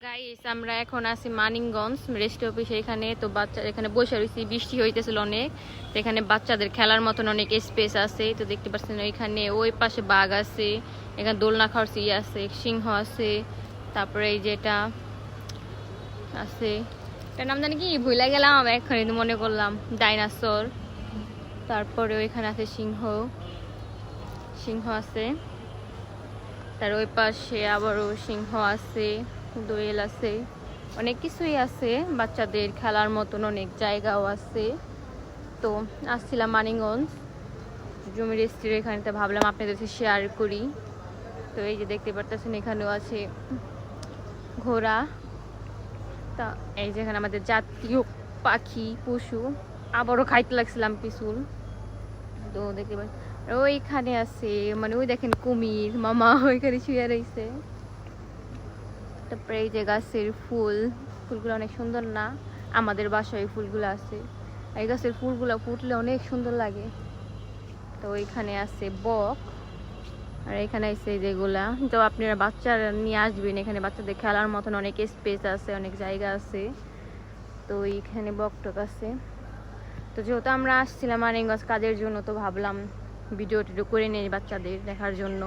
Guys আমরা এখন আছি মানিকগঞ্জ রেস্ট অফিসে। এখানে তো বাচ্চা এখানে বসে রয়েছি, বৃষ্টি হইতেছিল অনেক। তো এখানে বাচ্চাদের খেলার মতন অনেক স্পেস আছে। তো দেখতে পাচ্ছেন ওইখানে ওই পাশে বাঘ আছে, এখানে দোলনা খাওয়ার আছে, সিংহ আছে, তারপরে এই যেটা আছে এটার নাম জানি কি ভুলে গেলাম, এখন মনে করলাম ডাইনাসর। তারপরে ওইখানে আছে সিংহ, সিংহ আছে। তার ওই পাশে আবারও সিংহ আছে, দোয়েল আছে, অনেক কিছুই আছে। বাচ্চাদের খেলার মতন অনেক জায়গাও আছে। তো আসছিলাম মানিকগঞ্জ জমি রেস্টের এখানে, তো ভাবলাম আপনাদের সাথে শেয়ার করি। তো এই যে দেখতে পারতেছেন এখানেও আছে ঘোড়া। তা এই যে এখানে আমাদের জাতীয় পাখি পশু, আবারও খাইতে লাগছিলাম পিছুল। তো দেখতে পাচ্ছি ওইখানে আছে, মানে ওই দেখেন কুমির মামা ওইখানে শুয়ে রয়েছে। তারপরে এই যে গাছের ফুল, ফুলগুলো অনেক সুন্দর না? আমাদের বাসায় এই ফুলগুলো আছে। এই গাছের ফুলগুলো ফুটলে অনেক সুন্দর লাগে। তো ওইখানে আছে বক, আর এখানে আছে যেগুলা। তো আপনারা বাচ্চারা নিয়ে আসবেন, এখানে বাচ্চাদের খেলার মতন অনেক স্পেস আছে, অনেক জায়গা আছে। তো এইখানে বকটক আছে। তো যেহেতু আমরা আসছিলাম মানিকগঞ্জ কাজের জন্য, তো ভাবলাম ভিডিও টিডিও করে নিই বাচ্চাদের দেখার জন্য।